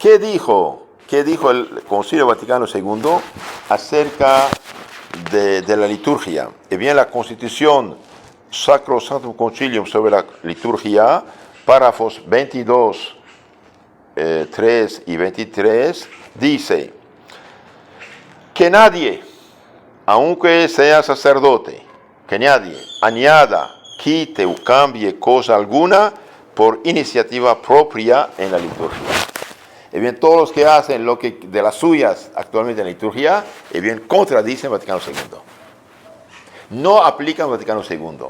¿Qué dijo el Concilio Vaticano II acerca de la liturgia? Y bien, la Constitución Sacrosanctum Concilium sobre la liturgia, párrafos 22, 3 y 23, dice que nadie, aunque sea sacerdote, que nadie añada, quite o cambie cosa alguna por iniciativa propia en la liturgia. Y bien, todos los que hacen lo que de las suyas actualmente en la liturgia, y bien, contradicen Vaticano II. No aplican Vaticano II.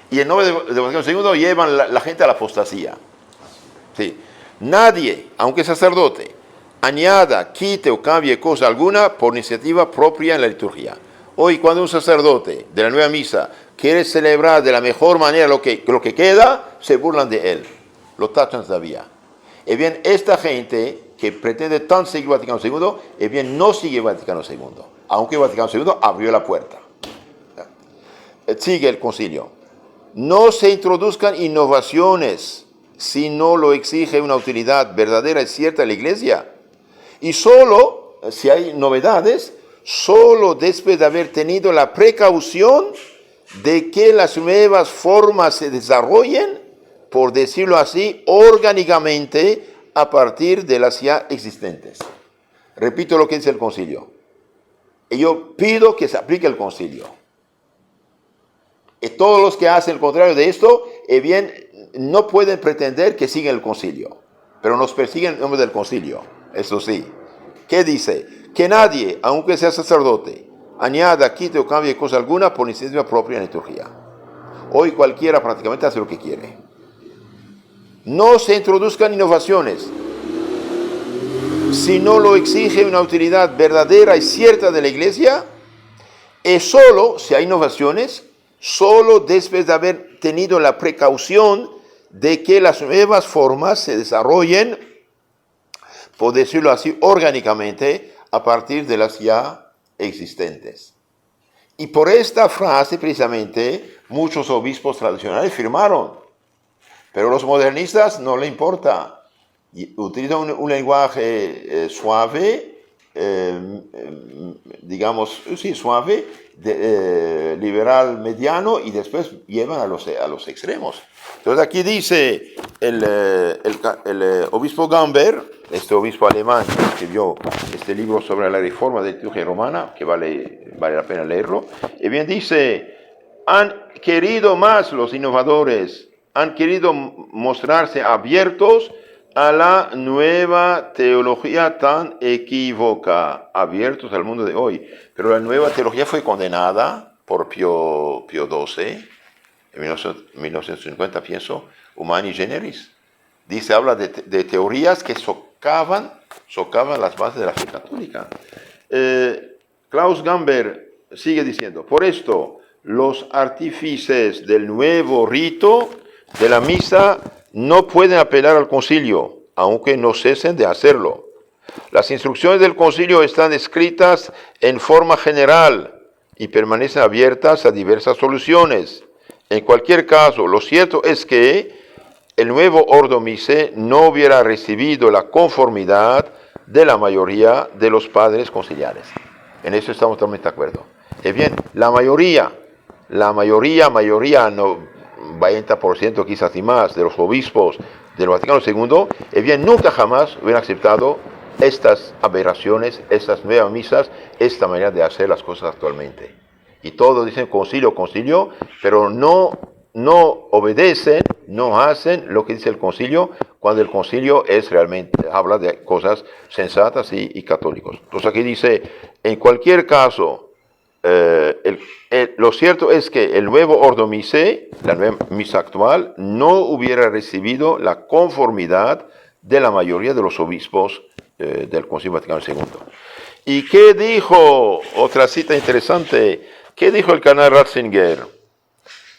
Y en nombre de Vaticano II llevan la gente a la apostasía. Sí. Nadie, aunque sacerdote, añada, quite o cambie cosa alguna por iniciativa propia en la liturgia. Hoy, cuando un sacerdote de la nueva misa quiere celebrar de la mejor manera lo que queda, se burlan de él. Lo tachan todavía. Y bien, esta gente que pretende tan seguir Vaticano II, y bien, no sigue Vaticano II, aunque Vaticano II abrió la puerta. Sigue el concilio. No se introduzcan innovaciones si no lo exige una utilidad verdadera y cierta de la Iglesia. Y solo, si hay novedades, solo después de haber tenido la precaución de que las nuevas formas se desarrollen, por decirlo así, orgánicamente a partir de las ya existentes. Repito lo que dice el concilio. Y yo pido que se aplique el concilio. Y todos los que hacen el contrario de esto, bien, no pueden pretender que sigan el concilio, pero nos persiguen en nombre del concilio, eso sí. ¿Qué dice? Que nadie, aunque sea sacerdote, añada, quite o cambie cosa alguna por iniciativa propia en la liturgia. Hoy cualquiera prácticamente hace lo que quiere. No se introduzcan innovaciones si no lo exige una utilidad verdadera y cierta de la Iglesia, y solo, si hay innovaciones, solo después de haber tenido la precaución de que las nuevas formas se desarrollen, por decirlo así, orgánicamente, a partir de las ya existentes. Y por esta frase, precisamente, muchos obispos tradicionales firmaron. Pero los modernistas no le importa. Utilizan un lenguaje suave, digamos, sí, suave, liberal mediano, y después llevan a los extremos. Entonces aquí dice el obispo Gamber, este obispo alemán que escribió este libro sobre la reforma de la liturgia romana, que vale la pena leerlo, y bien dice, han querido más los innovadores, han querido mostrarse abiertos a la nueva teología tan equívoca, abiertos al mundo de hoy. Pero la nueva teología fue condenada por Pío XII, en 1950 pienso, Humani Generis. Dice, habla de teorías que socavan las bases de la fe católica. Klaus Gamber sigue diciendo, por esto, los artífices del nuevo rito de la misa no pueden apelar al concilio, aunque no cesen de hacerlo. Las instrucciones del concilio están escritas en forma general y permanecen abiertas a diversas soluciones. En cualquier caso, lo cierto es que el nuevo Ordo Missae no hubiera recibido la conformidad de la mayoría de los padres conciliares. En eso estamos totalmente de acuerdo. Bien, la mayoría, no 20% quizás y más, de los obispos del Vaticano II, bien, nunca jamás hubieran aceptado estas aberraciones, estas nuevas misas, esta manera de hacer las cosas actualmente. Y todos dicen concilio, pero no obedecen, no hacen lo que dice el concilio, cuando el concilio es realmente, habla de cosas sensatas y católicos. Entonces aquí dice, en cualquier caso, lo cierto es que el nuevo Ordo Missae, la nueva misa actual, no hubiera recibido la conformidad de la mayoría de los obispos del Concilio Vaticano II. ¿Y qué dijo? Otra cita interesante. ¿Qué dijo el cardenal Ratzinger?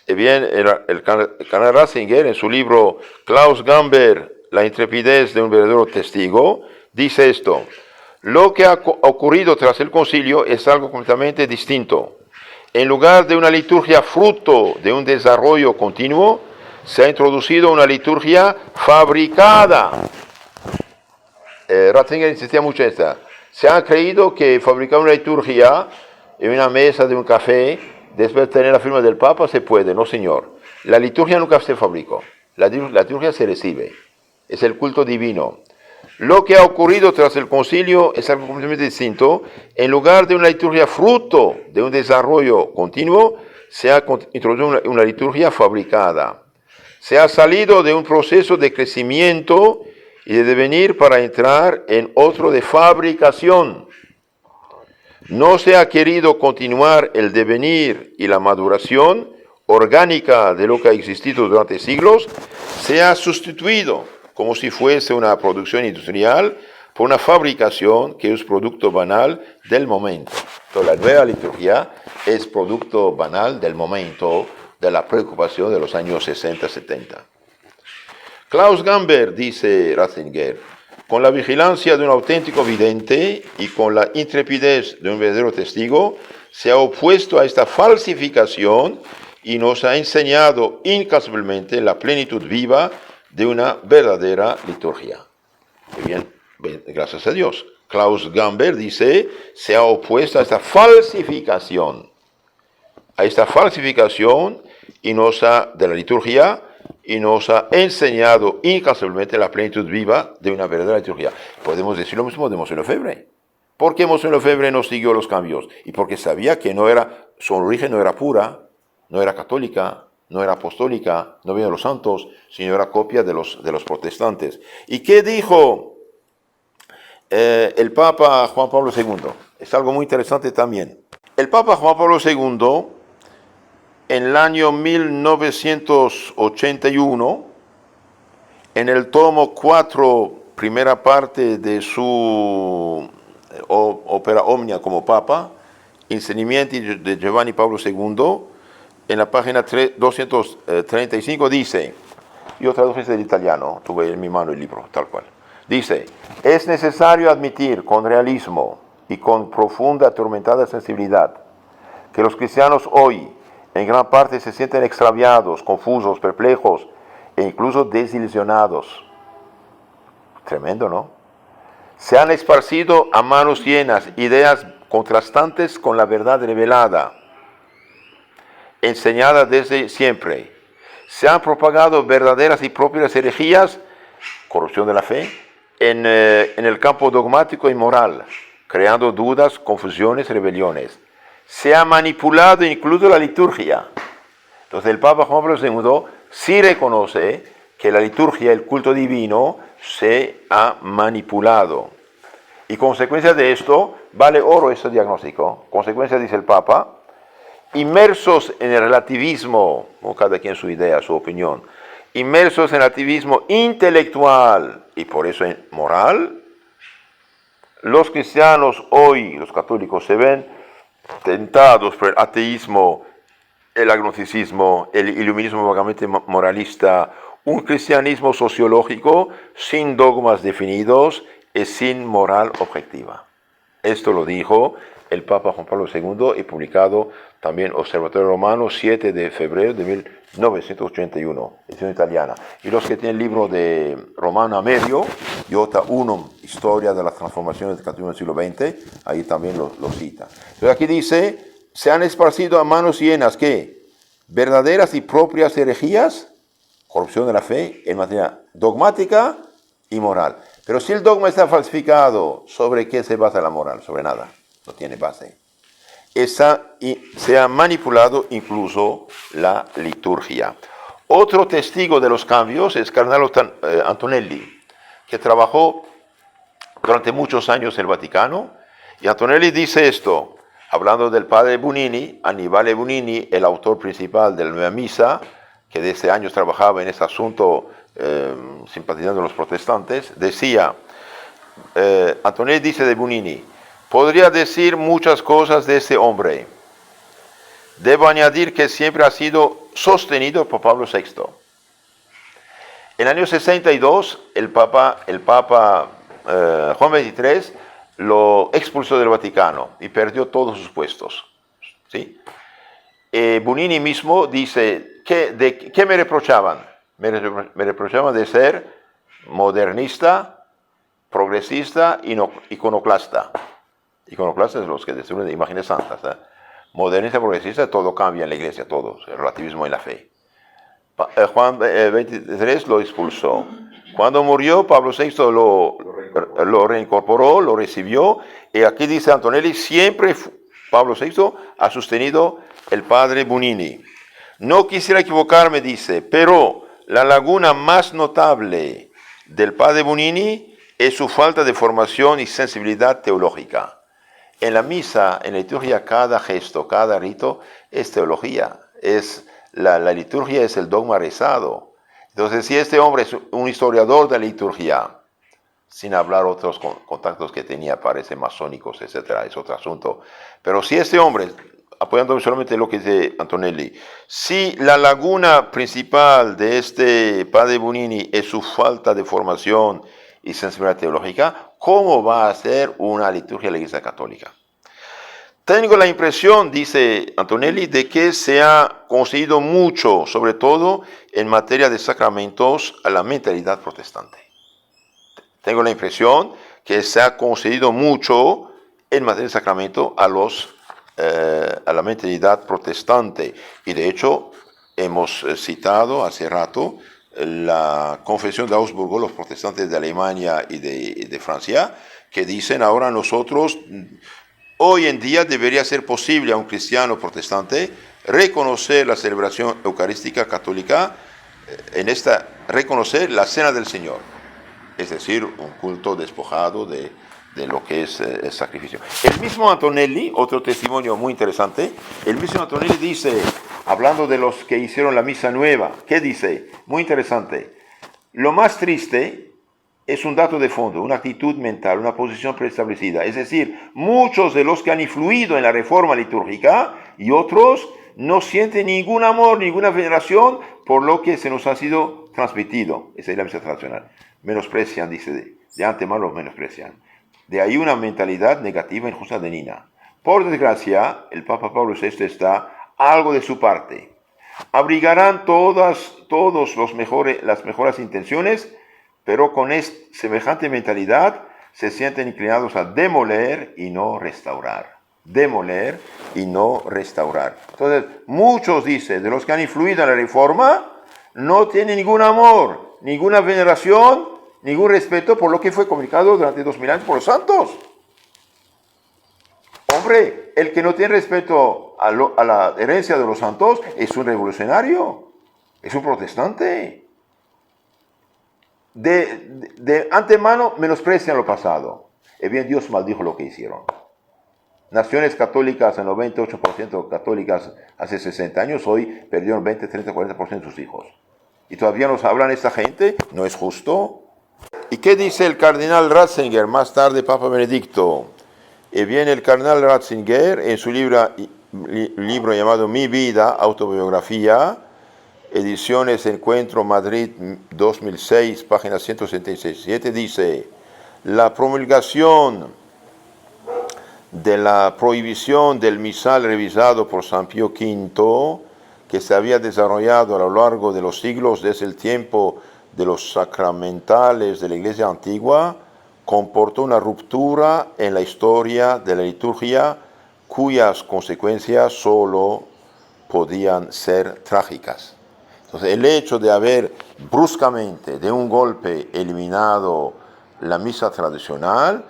Bien, el cardenal Ratzinger, en su libro Klaus Gamber, La intrepidez de un verdadero testigo, dice esto: lo que ha ocurrido tras el concilio es algo completamente distinto. En lugar de una liturgia fruto de un desarrollo continuo, se ha introducido una liturgia fabricada. Ratzinger insistía mucho en esta. Se ha creído que fabricar una liturgia en una mesa de un café, después de tener la firma del Papa, se puede. No, señor. La liturgia nunca se fabricó. La liturgia se recibe. Es el culto divino. Lo que ha ocurrido tras el concilio es algo completamente distinto. En lugar de una liturgia fruto de un desarrollo continuo, se ha introducido una liturgia fabricada. Se ha salido de un proceso de crecimiento y de devenir para entrar en otro de fabricación. No se ha querido continuar el devenir y la maduración orgánica de lo que ha existido durante siglos, se ha sustituido como si fuese una producción industrial por una fabricación que es producto banal del momento. Entonces, la nueva liturgia es producto banal del momento, de la preocupación de los años 60-70. Klaus Gamber, dice Ratzinger, con la vigilancia de un auténtico vidente y con la intrepidez de un verdadero testigo, se ha opuesto a esta falsificación y nos ha enseñado incansablemente la plenitud viva de una verdadera liturgia. Muy bien, gracias a Dios. Klaus Gamber dice, se ha opuesto a esta falsificación y de la liturgia, y nos ha enseñado incansablemente la plenitud viva de una verdadera liturgia. Podemos decir lo mismo de Mons Lefebvre. ¿Por qué Mons Lefebvre no siguió los cambios? Y porque sabía que su origen no era pura, no era católica, no era apostólica, no venía de los santos, sino era copia de los protestantes. ¿Y qué dijo el Papa Juan Pablo II? Es algo muy interesante también. El Papa Juan Pablo II, en el año 1981, en el tomo 4, primera parte de su Opera Omnia como Papa, Insegnamenti de Giovanni Pablo II, en la página 235 dice, yo traduje del italiano, tuve en mi mano el libro, tal cual, dice, es necesario admitir con realismo y con profunda atormentada sensibilidad que los cristianos hoy en gran parte se sienten extraviados, confusos, perplejos e incluso desilusionados. Tremendo, ¿no? Se han esparcido a manos llenas ideas contrastantes con la verdad revelada, enseñada desde siempre. Se han propagado verdaderas y propias herejías, corrupción de la fe, en el campo dogmático y moral, creando dudas, confusiones, rebeliones. Se ha manipulado incluso la liturgia. Entonces el Papa Juan Pablo II sí reconoce que la liturgia, el culto divino, se ha manipulado. Y consecuencia de esto, vale oro este diagnóstico. Consecuencia, dice el Papa, inmersos en el relativismo, o cada quien su idea, su opinión, inmersos en el relativismo intelectual y por eso moral, los cristianos hoy, los católicos, se ven tentados por el ateísmo, el agnosticismo, el iluminismo vagamente moralista, un cristianismo sociológico sin dogmas definidos y sin moral objetiva. Esto lo dijo el Papa Juan Pablo II y publicado también Observatorio Romano, 7 de febrero de 1981, edición italiana. Y los que tienen el libro de Romano a medio, Iota Unum, Historia de las Transformaciones del Catolicismo del siglo XX, ahí también lo cita. Entonces aquí dice, se han esparcido a manos llenas, ¿qué? Verdaderas y propias herejías, corrupción de la fe en materia dogmática y moral. Pero si el dogma está falsificado, ¿sobre qué se basa la moral? Sobre nada, no tiene base. Se ha manipulado incluso la liturgia. Otro testigo de los cambios es Carnalo Antonelli, que trabajó durante muchos años en el Vaticano, y Antonelli dice esto, hablando del padre Bunini, Annibale Bunini, el autor principal de la Nueva Misa, que desde años trabajaba en este asunto simpatizando con los protestantes, decía, Antonelli dice de Bunini, podría decir muchas cosas de ese hombre. Debo añadir que siempre ha sido sostenido por Pablo VI. En el año 62, el Papa Juan XXIII lo expulsó del Vaticano y perdió todos sus puestos. ¿Sí? Bunini mismo dice, ¿qué me reprochaban? Me reprochaban de ser modernista, progresista y iconoclasta. Iconoclastas es los que destruyen imágenes santas. Modernista, progresista, todo cambia en la iglesia, todo, el relativismo y la fe. Juan 23 lo expulsó. Cuando murió, Pablo VI lo reincorporó, lo recibió, y aquí dice Antonelli, siempre Pablo VI ha sostenido el padre Bunini. No quisiera equivocarme, dice, pero la laguna más notable del padre Bunini es su falta de formación y sensibilidad teológica. En la misa, en la liturgia, cada gesto, cada rito es teología. La liturgia es el dogma rezado. Entonces, si este hombre es un historiador de la liturgia, sin hablar otros contactos que tenía, parece masónicos, etcétera, es otro asunto. Pero si este hombre, apoyándome solamente lo que dice Antonelli, si la laguna principal de este padre Bunini es su falta de formación y sensibilidad teológica, ¿cómo va a ser una liturgia de la Iglesia Católica? Tengo la impresión, dice Antonelli, de que se ha concedido mucho, sobre todo en materia de sacramentos, a la mentalidad protestante. Tengo la impresión que se ha concedido mucho en materia de sacramento a la mentalidad protestante. Y de hecho, hemos citado hace rato la Confesión de Augsburgo, los protestantes de Alemania y de Francia, que dicen ahora nosotros, hoy en día debería ser posible a un cristiano protestante reconocer la celebración eucarística católica, reconocer la cena del Señor, es decir, un culto despojado de lo que es el sacrificio. El mismo Antonelli, otro testimonio muy interesante, el mismo Antonelli dice, hablando de los que hicieron la misa nueva, ¿qué dice? Muy interesante. Lo más triste es un dato de fondo, una actitud mental, una posición preestablecida. Es decir, muchos de los que han influido en la reforma litúrgica y otros no sienten ningún amor, ninguna veneración por lo que se nos ha sido transmitido. Esa es la misa tradicional. Menosprecian, dice, de antemano los menosprecian. De ahí una mentalidad negativa, injusta, dañina. Por desgracia, el Papa Pablo VI está algo de su parte. Abrigarán todas las mejores intenciones, pero con semejante mentalidad se sienten inclinados a demoler y no restaurar. Demoler y no restaurar. Entonces, muchos, dice, de los que han influido en la reforma, no tienen ningún amor, ninguna veneración, ningún respeto por lo que fue comunicado durante 2000 años por los santos. Hombre, el que no tiene respeto a la herencia de los santos es un revolucionario, es un protestante. De antemano menosprecian lo pasado. Y bien, Dios maldijo lo que hicieron. Naciones católicas, el 98% católicas hace 60 años, hoy perdieron 20, 30, 40% de sus hijos. Y todavía nos hablan esta gente, ¿no es justo? ¿Y qué dice el cardenal Ratzinger, más tarde Papa Benedicto? Y viene el cardenal Ratzinger en su libro llamado Mi vida, autobiografía, ediciones Encuentro Madrid 2006, página 167, dice, la promulgación de la prohibición del misal revisado por San Pío V, que se había desarrollado a lo largo de los siglos desde el tiempo de los sacramentales de la Iglesia antigua, comportó una ruptura en la historia de la liturgia cuyas consecuencias solo podían ser trágicas. Entonces, el hecho de haber bruscamente, de un golpe, eliminado la misa tradicional,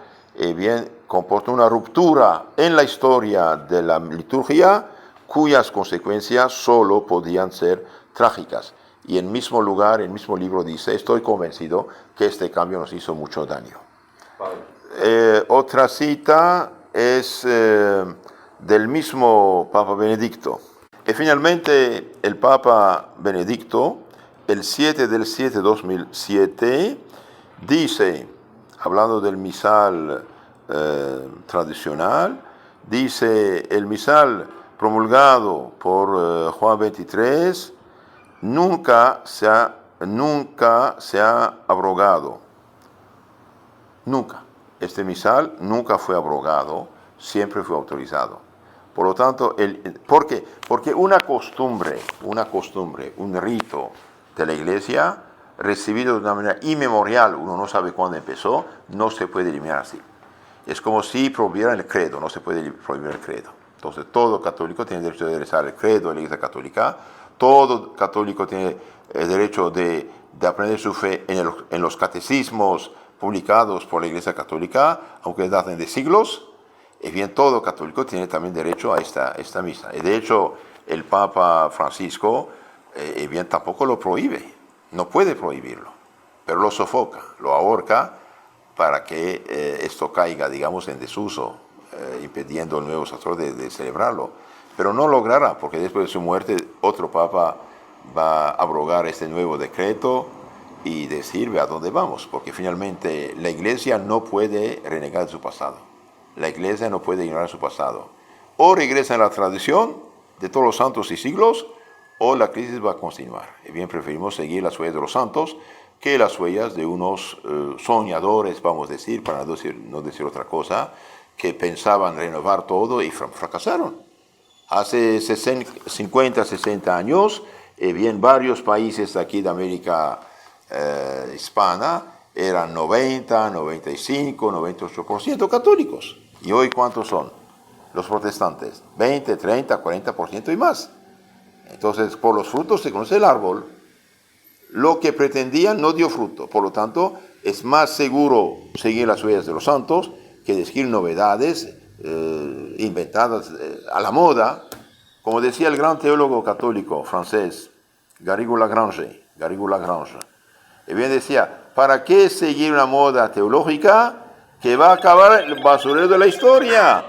comportó una ruptura en la historia de la liturgia cuyas consecuencias solo podían ser trágicas. Y en mismo lugar, en el mismo libro dice, estoy convencido que este cambio nos hizo mucho daño. Otra cita es del mismo Papa Benedicto. Y finalmente el Papa Benedicto, el 7/7/2007, dice, hablando del misal tradicional, dice, el misal promulgado por Juan XXIII nunca se ha abrogado. Nunca. Este misal nunca fue abrogado, siempre fue autorizado. Por lo tanto, ¿por qué? Porque una costumbre, un rito de la Iglesia recibido de una manera inmemorial, uno no sabe cuándo empezó, no se puede eliminar así. Es como si prohibieran el credo, no se puede prohibir el credo. Entonces todo católico tiene derecho de rezar el credo de la Iglesia Católica, todo católico tiene el derecho de aprender su fe en los catecismos publicados por la Iglesia Católica, aunque daten de siglos. Y bien, todo católico tiene también derecho a esta misa. Y de hecho, el Papa Francisco, bien, tampoco lo prohíbe, no puede prohibirlo, pero lo sofoca, lo ahorca para que esto caiga, digamos, en desuso, impidiendo al nuevo sacerdote de celebrarlo. Pero no logrará, porque después de su muerte otro Papa va a abrogar este nuevo decreto y decir a dónde vamos, porque finalmente la Iglesia no puede renegar de su pasado. La Iglesia no puede ignorar su pasado. O regresa a la tradición de todos los santos y siglos, o la crisis va a continuar. Y bien, preferimos seguir las huellas de los santos que las huellas de unos soñadores, vamos a decir, para no decir otra cosa, que pensaban renovar todo y fracasaron. Hace 50, 60 años, bien, varios países aquí de América hispana eran 90, 95, 98% católicos. ¿Y hoy cuántos son los protestantes? 20, 30, 40% y más. Entonces, por los frutos se conoce el árbol. Lo que pretendían no dio fruto. Por lo tanto, es más seguro seguir las huellas de los santos que decir novedades inventadas a la moda. Como decía el gran teólogo católico francés, Garrigou Lagrange. Y bien decía, ¿para qué seguir una moda teológica que va a acabar el basurero de la historia?